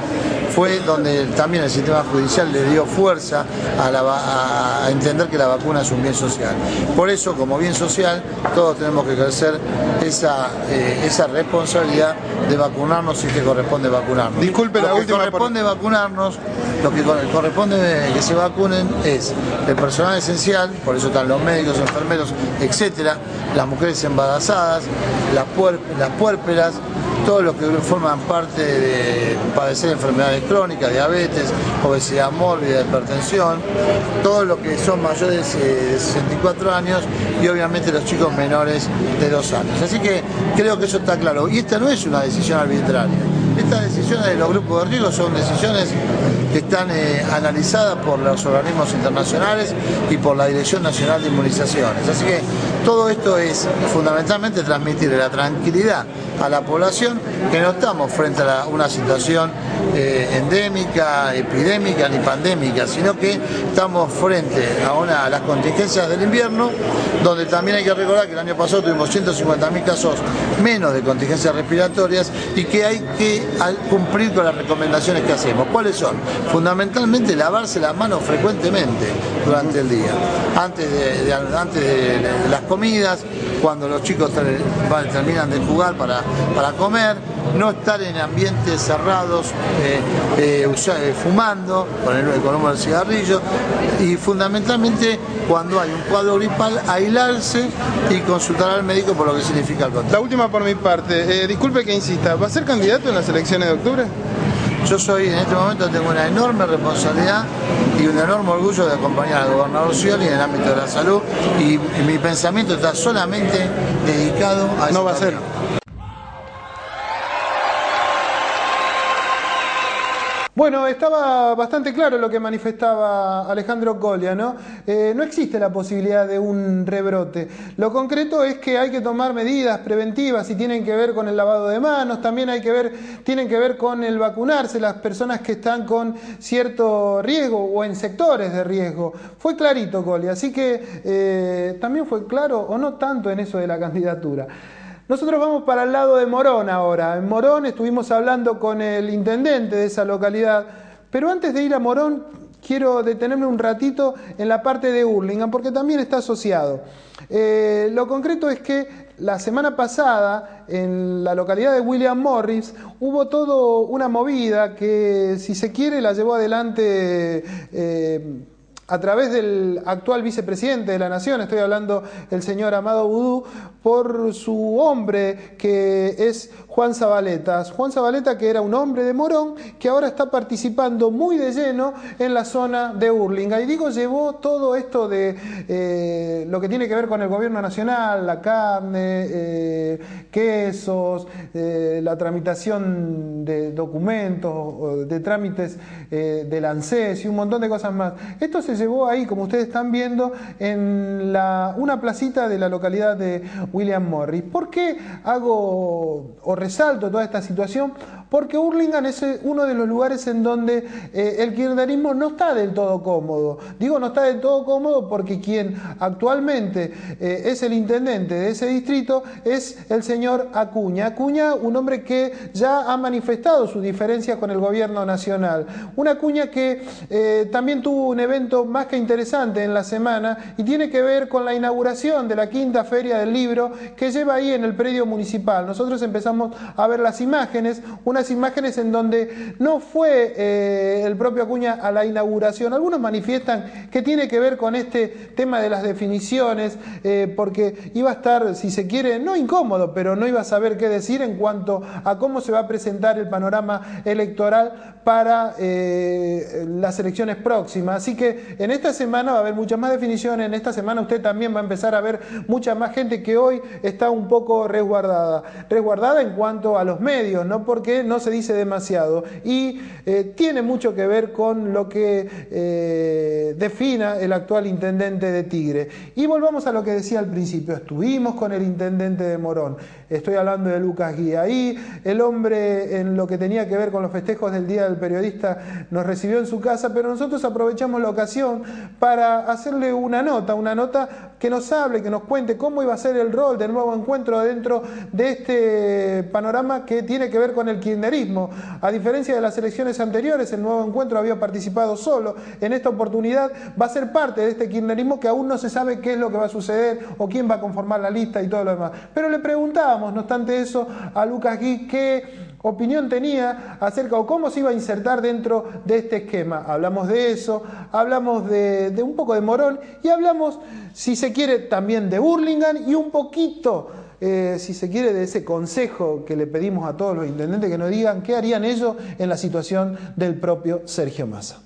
fue donde también el sistema judicial le dio fuerza a entender que la vacuna es un bien social. Por eso, como bien social, todos tenemos que ejercer esa responsabilidad de vacunarnos si te corresponde vacunarnos. Disculpe la última. Vacunarnos, lo que corresponde que se vacunen es el personal esencial, por eso están los médicos, enfermeros, etcétera, las mujeres embarazadas, las puérperas, todos los que forman parte de padecer enfermedades crónicas, diabetes, obesidad mórbida, hipertensión, todos los que son mayores de 64 años y obviamente los chicos menores de 2 años. Así que creo que eso está claro. Y esta no es una decisión arbitraria. Estas decisiones de los grupos de riesgo son decisiones que están analizadas por los organismos internacionales y por la Dirección Nacional de Inmunizaciones. Así que todo esto es fundamentalmente transmitir la tranquilidad a la población, que no estamos frente a una situación endémica, epidémica ni pandémica, sino que estamos frente a las contingencias del invierno, donde también hay que recordar que el año pasado tuvimos 150.000 casos menos de contingencias respiratorias y que hay que cumplir con las recomendaciones que hacemos. ¿Cuáles son? Fundamentalmente lavarse las manos frecuentemente durante el día, antes de las comidas, cuando los chicos terminan de jugar para comer, no estar en ambientes cerrados fumando con humo del cigarrillo, y fundamentalmente cuando hay un cuadro gripal aislarse y consultar al médico por lo que significa el contagio. La última por mi parte, disculpe que insista, ¿va a ser candidato en las elecciones de octubre? Yo soy, en este momento tengo una enorme responsabilidad y un enorme orgullo de acompañar al gobernador Scioli en el ámbito de la salud, y mi pensamiento está solamente dedicado a No va a ser. Bueno, estaba bastante claro lo que manifestaba Alejandro Colia, ¿no? No existe la posibilidad de un rebrote. Lo concreto es que hay que tomar medidas preventivas y tienen que ver con el lavado de manos, también tienen que ver con el vacunarse, las personas que están con cierto riesgo o en sectores de riesgo. Fue clarito Colia, así que también fue claro, o no tanto en eso de la candidatura. Nosotros vamos para el lado de Morón ahora. En Morón estuvimos hablando con el intendente de esa localidad, pero antes de ir a Morón quiero detenerme un ratito en la parte de Hurlingham, porque también está asociado. Lo concreto es que la semana pasada en la localidad de William Morris hubo toda una movida que, si se quiere, la llevó adelante a través del actual vicepresidente de la Nación, estoy hablando del señor Amado Boudou, por su hombre que es Juan Zabaleta. Juan Zabaleta, que era un hombre de Morón, que ahora está participando muy de lleno en la zona de Hurlingham. Y digo, llevó todo esto de lo que tiene que ver con el gobierno nacional, la carne, quesos, la tramitación de documentos, de trámites del ANSES y un montón de cosas más. Esto se llevó ahí, como ustedes están viendo, en una placita de la localidad de William Morris. ¿Por qué hago o resalto toda esta situación? Porque Hurlingham es uno de los lugares en donde el kirchnerismo no está del todo cómodo. Digo no está del todo cómodo porque quien actualmente es el intendente de ese distrito es el señor Acuña. Acuña, un hombre que ya ha manifestado sus diferencias con el gobierno nacional. Una Acuña que también tuvo un evento más que interesante en la semana y tiene que ver con la inauguración de la quinta feria del libro que lleva ahí en el predio municipal. Nosotros empezamos a ver las imágenes, unas imágenes en donde no fue el propio Acuña a la inauguración. Algunos manifiestan que tiene que ver con este tema de las definiciones, porque iba a estar, si se quiere, no incómodo, pero no iba a saber qué decir en cuanto a cómo se va a presentar el panorama electoral para las elecciones próximas. Así que en esta semana va a haber muchas más definiciones, en esta semana usted también va a empezar a ver mucha más gente que hoy está un poco resguardada en cuanto a los medios, ¿no? Porque no se dice demasiado y tiene mucho que ver con lo que defina el actual intendente de Tigre. Y volvamos a lo que decía al principio, estuvimos con el intendente de Morón, estoy hablando de Lucas Guía. Ahí el hombre, en lo que tenía que ver con los festejos del Día del Periodista, nos recibió en su casa, pero nosotros aprovechamos la ocasión para hacerle una nota que nos hable, que nos cuente cómo iba a ser el rol del Nuevo Encuentro dentro de este panorama que tiene que ver con el kirchnerismo. A diferencia de las elecciones anteriores, el Nuevo Encuentro había participado solo. En esta oportunidad va a ser parte de este kirchnerismo que aún no se sabe qué es lo que va a suceder o quién va a conformar la lista y todo lo demás. Pero le preguntábamos, no obstante eso, a Lucas Gui qué opinión tenía acerca o cómo se iba a insertar dentro de este esquema. Hablamos de eso, hablamos de un poco de Morón y hablamos, si se quiere, también de Hurlingham y un poquito, si se quiere, de ese consejo que le pedimos a todos los intendentes que nos digan qué harían ellos en la situación del propio Sergio Massa.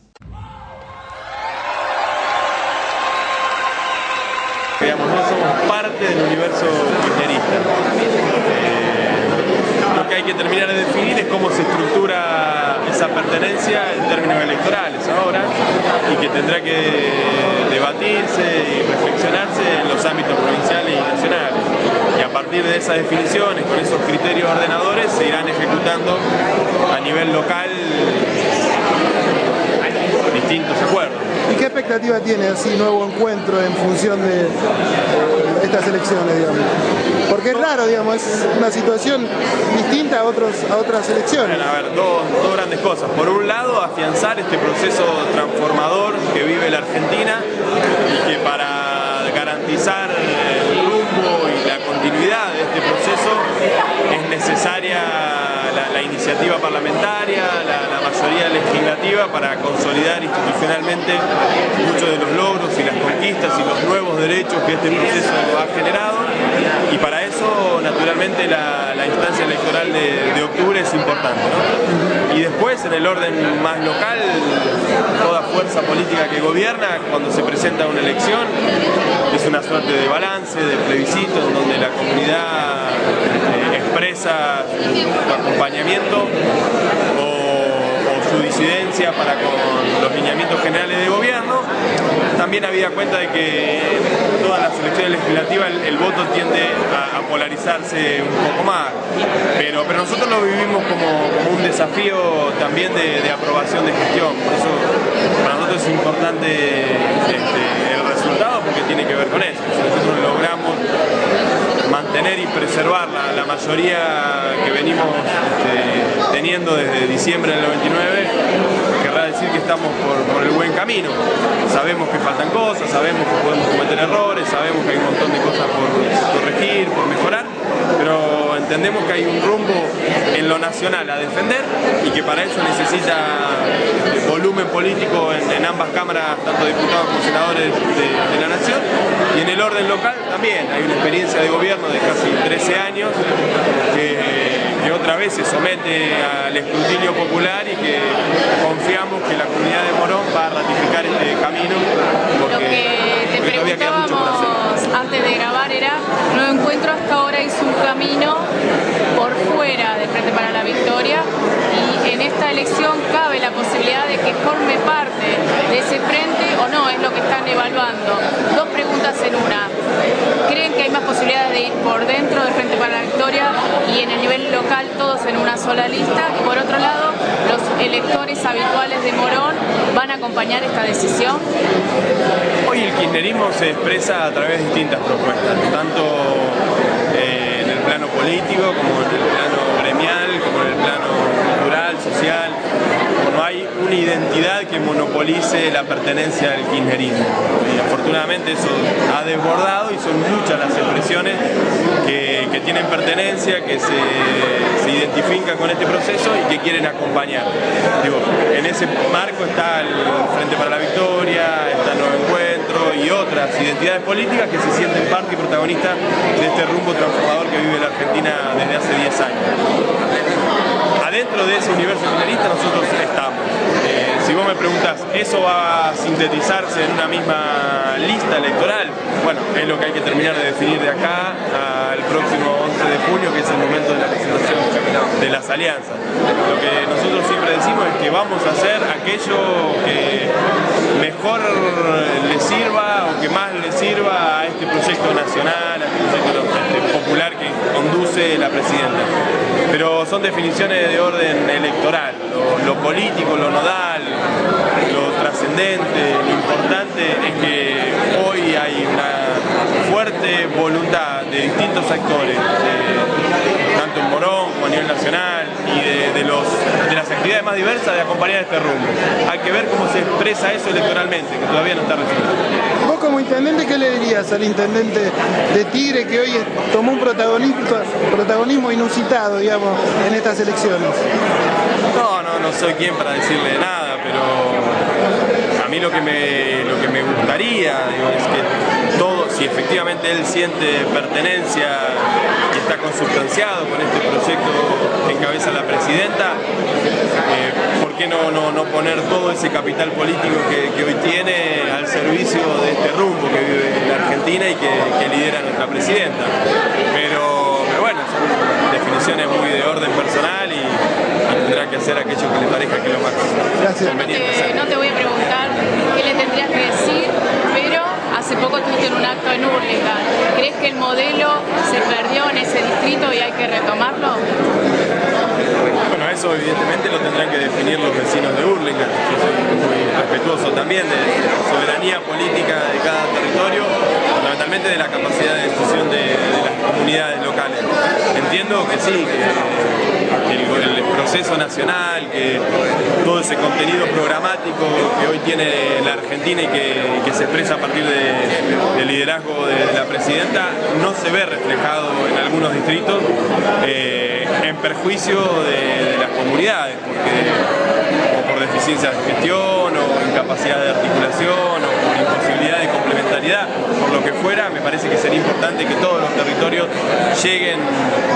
Digamos, no somos parte del universo kirchnerista. Lo que hay que terminar de definir es cómo se estructura esa pertenencia en términos electorales ahora y que tendrá que debatirse y reflexionarse en los ámbitos provinciales y nacionales. Y a partir de esas definiciones, con esos criterios ordenadores, se irán ejecutando a nivel local distintos acuerdos. ¿Y qué expectativa tiene así Nuevo Encuentro en función de estas elecciones, digamos? Porque es raro, digamos, es una situación distinta a otras elecciones. Bueno, a ver, dos grandes cosas. Por un lado, afianzar este proceso transformador que vive la Argentina y que para garantizar el rumbo y la continuidad de este proceso es necesaria la iniciativa parlamentaria, la mayoría legislativa para consolidar institucionalmente muchos de los logros y las conquistas y los nuevos derechos que este proceso ha generado, y para eso naturalmente la instancia electoral electoral de octubre es importante, ¿no? Y después, en el orden más local, toda fuerza política que gobierna, cuando se presenta una elección, es una suerte de balance, de plebiscito, en donde la comunidad expresa su acompañamiento o su disidencia para con los lineamientos generales de gobierno. También había cuenta de que en todas las elecciones legislativas el voto tiende a polarizarse un poco más, pero nosotros lo vivimos como un desafío también de aprobación de gestión. Por eso para nosotros es importante el resultado, porque tiene que ver con eso. Si nosotros logramos mantener y preservar la mayoría que venimos teniendo desde diciembre del 99, querrá decir que estamos por el buen camino. Sabemos que faltan cosas, sabemos que podemos cometer errores, sabemos que hay un montón de cosas por corregir, por mejorar, pero entendemos que hay un rumbo en lo nacional a defender y que para eso necesita volumen político en ambas cámaras, tanto diputados como senadores de la Nación, y en el orden local también hay una experiencia de gobierno de casi 13 años que otra vez se somete al escrutinio popular y que confiamos que la comunidad de Morón va a ratificar este camino, porque todavía queda mucho por hacer. Antes de grabar era, Nuevo Encuentro hasta ahora hizo un camino por fuera del Frente para la Victoria, y en esta elección cabe la posibilidad de que forme parte de ese frente o no, es lo que están evaluando. Dos preguntas en una. ¿Creen que hay más posibilidades de ir por dentro del Frente para la Victoria y en el nivel local todos en una sola lista? Y por otro lado, ¿los electores habituales de Morón van a acompañar esta decisión? Hoy el kirchnerismo se expresa a través de distintas propuestas, tanto en el plano político como en el plano gremial, como en el plano cultural, social. No hay una identidad que monopolice la pertenencia al kirchnerismo. Y afortunadamente eso ha desbordado y son muchas las expresiones que tienen pertenencia, que se identifican con este proceso y que quieren acompañar. Digo, en ese marco está el Frente para la Victoria, está el Nuevo Encuentro y otras identidades políticas que se sienten parte y protagonistas de este rumbo transformador que vive la Argentina desde hace 10 años. Adentro de ese universo kirchnerista nosotros estamos. Si vos me preguntás, ¿eso va a sintetizarse en una misma lista electoral? Bueno, es lo que hay que terminar de definir de acá al próximo 11 de junio, que es el momento de la presentación de las alianzas. Lo que nosotros siempre decimos es que vamos a hacer aquello que mejor le sirva o que más le sirva a este proyecto nacional, a este proyecto popular que conduce la presidenta. Pero son definiciones de orden electoral, lo político, lo nodal, lo trascendente, lo importante es que hoy hay una fuerte voluntad de distintos actores, tanto en Morón como a nivel nacional, y de las actividades más diversas, de acompañar este rumbo. Hay que ver cómo se expresa eso electoralmente, que todavía no está resuelto. Vos como intendente, ¿qué le dirías al intendente de Tigre que hoy tomó un protagonismo inusitado, digamos, en estas elecciones? No soy quien para decirle nada, pero a mí lo que me gustaría, digo, es que todo, si efectivamente él siente pertenencia y está consubstanciado con este proyecto que encabeza la presidenta, ¿por qué no poner todo ese capital político que hoy tiene al servicio de este rumbo que vive la Argentina y que lidera nuestra presidenta? Pero bueno, son definiciones muy de orden personal y tendrá que hacer aquello que le parezca que es lo más conveniente hacer. No te voy a preguntar qué le tendrías que decir, pero hace poco estuviste en un acto en Hurlingham. ¿Crees que el modelo se perdió en ese distrito y hay que retomarlo? Bueno, eso evidentemente lo tendrán que definir los vecinos de Hurlingham. Yo soy muy respetuoso también de la soberanía política de cada territorio, fundamentalmente de la capacidad de decisión de las comunidades locales. Entiendo que sí, que el proceso nacional, que todo ese contenido programático que hoy tiene la Argentina y que se expresa a partir del liderazgo de la presidenta, no se ve reflejado en algunos distritos en perjuicio de las comunidades, porque o por deficiencias de gestión o incapacidad de articulación o por imposibilidad de complementar irregularidad, por lo que fuera, me parece que sería importante que todos los territorios lleguen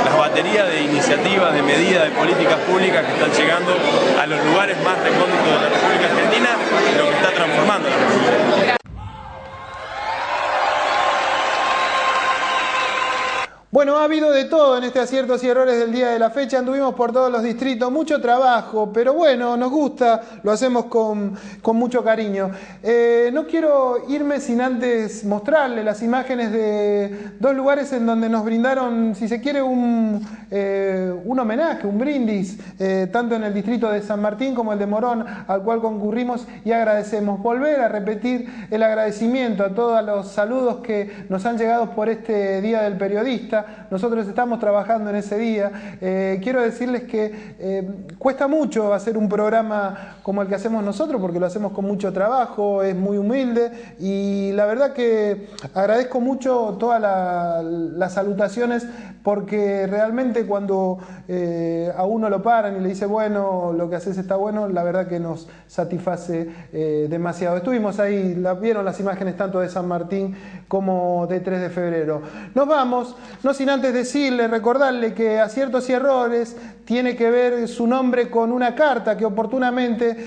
las baterías de iniciativas, de medidas, de políticas públicas que están llegando a los lugares más recónditos de la República Argentina, lo que está transformando la República. Bueno, ha habido de todo en este aciertos y errores del día de la fecha, anduvimos por todos los distritos, mucho trabajo, pero bueno, nos gusta, lo hacemos con mucho cariño. No quiero irme sin antes mostrarle las imágenes de dos lugares en donde nos brindaron, si se quiere, un homenaje, un brindis, tanto en el distrito de San Martín como el de Morón, al cual concurrimos y agradecemos. Volver a repetir el agradecimiento a todos los saludos que nos han llegado por este Día del Periodista. Nosotros estamos trabajando en ese día. Quiero decirles que cuesta mucho hacer un programa como el que hacemos nosotros, porque lo hacemos con mucho trabajo, es muy humilde, y la verdad que agradezco mucho todas las salutaciones, porque realmente cuando a uno lo paran y le dice, bueno, lo que haces está bueno, la verdad que nos satisface demasiado. Estuvimos ahí, vieron las imágenes tanto de San Martín como de 3 de febrero. Nos vamos, no sin antes decirle, recordarle que Aciertos y Errores tiene que ver su nombre con una carta que oportunamente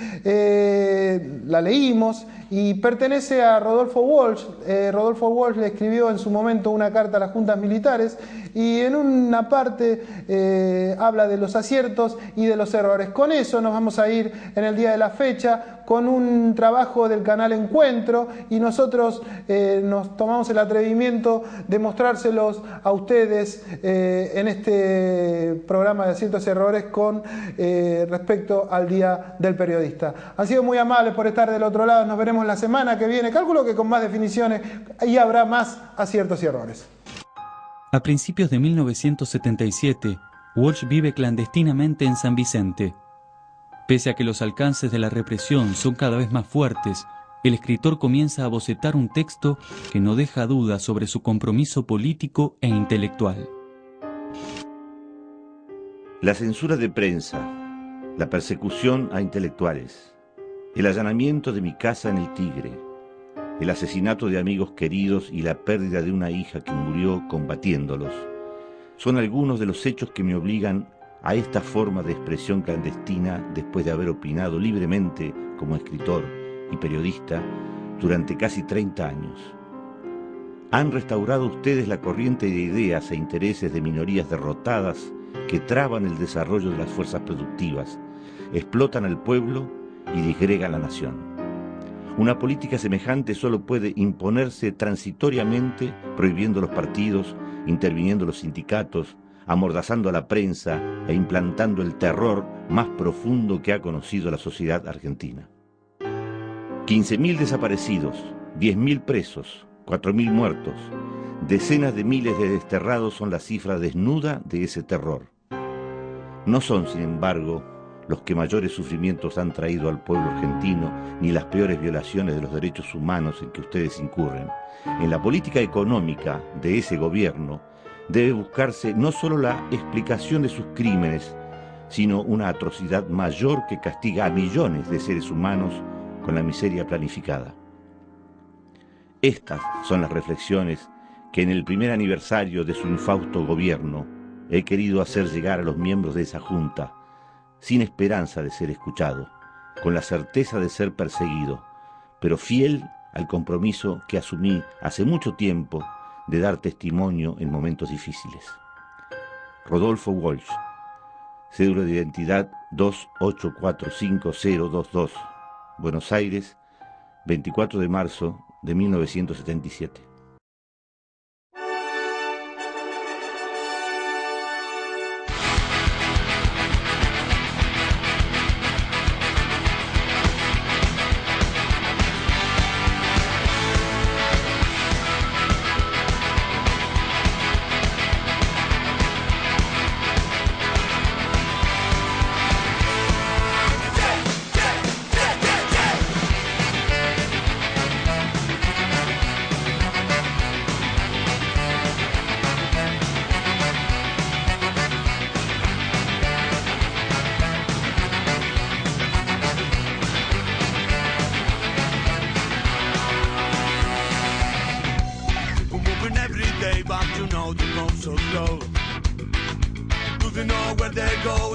la leímos y pertenece a Rodolfo Walsh. Rodolfo Walsh le escribió en su momento una carta a las juntas militares y en una parte habla de los aciertos y de los errores. Con eso nos vamos a ir en el día de la fecha con un trabajo del canal Encuentro, y nosotros nos tomamos el atrevimiento de mostrárselos a ustedes en este programa de Aciertos y Errores con respecto al Día del Periodista. Han sido muy amables por estar del otro lado, nos veremos la semana que viene, calculo que con más definiciones, y habrá más Aciertos y Errores. A principios de 1977, Walsh vive clandestinamente en San Vicente. Pese a que los alcances de la represión son cada vez más fuertes, el escritor comienza a bocetar un texto que no deja dudas sobre su compromiso político e intelectual. La censura de prensa, la persecución a intelectuales, el allanamiento de mi casa en el Tigre, el asesinato de amigos queridos y la pérdida de una hija que murió combatiéndolos, son algunos de los hechos que me obligan a esta forma de expresión clandestina después de haber opinado libremente como escritor y periodista durante casi 30 años. Han restaurado ustedes la corriente de ideas e intereses de minorías derrotadas que traban el desarrollo de las fuerzas productivas, explotan al pueblo y disgregan la nación. Una política semejante solo puede imponerse transitoriamente, prohibiendo los partidos, interviniendo los sindicatos, amordazando a la prensa e implantando el terror más profundo que ha conocido la sociedad argentina. 15.000 desaparecidos, 10.000 presos, 4.000 muertos, decenas de miles de desterrados son la cifra desnuda de ese terror. No son, sin embargo, los que mayores sufrimientos han traído al pueblo argentino, ni las peores violaciones de los derechos humanos en que ustedes incurren. En la política económica de ese gobierno debe buscarse no solo la explicación de sus crímenes, sino una atrocidad mayor que castiga a millones de seres humanos con la miseria planificada. Estas son las reflexiones que en el primer aniversario de su infausto gobierno he querido hacer llegar a los miembros de esa junta, sin esperanza de ser escuchado, con la certeza de ser perseguido, pero fiel al compromiso que asumí hace mucho tiempo de dar testimonio en momentos difíciles. Rodolfo Walsh, cédula de identidad 28450022, Buenos Aires, 24 de marzo de 1977. where they're going.